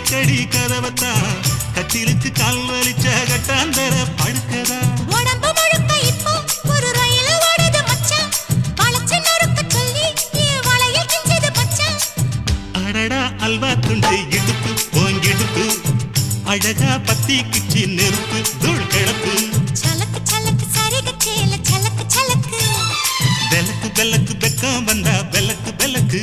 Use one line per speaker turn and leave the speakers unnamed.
அடிக்கடி கதவத்தா கட்டிலுக்கு கால் வலிச்ச கட்டாந்தர படுக்கதா
உடம்பு முழுக்க இப்போ ஒரு ரயில் ஓடுது மச்சான் வளைச்சு நறுக்க சொல்லி வளையல் கிஞ்சது மச்சான்
அடடா அல்வா துண்டு இடுப்பு போங்கிடுப்பு அழகா பத்தி கிச்சி நெருப்பு தூள் கிளப்பு
சலக்கு சலக்கு சரிக சேல சலக்கு சலக்கு
வெலக்கு வெலக்கு வெக்கம் வந்தா வெலக்கு வெலக்கு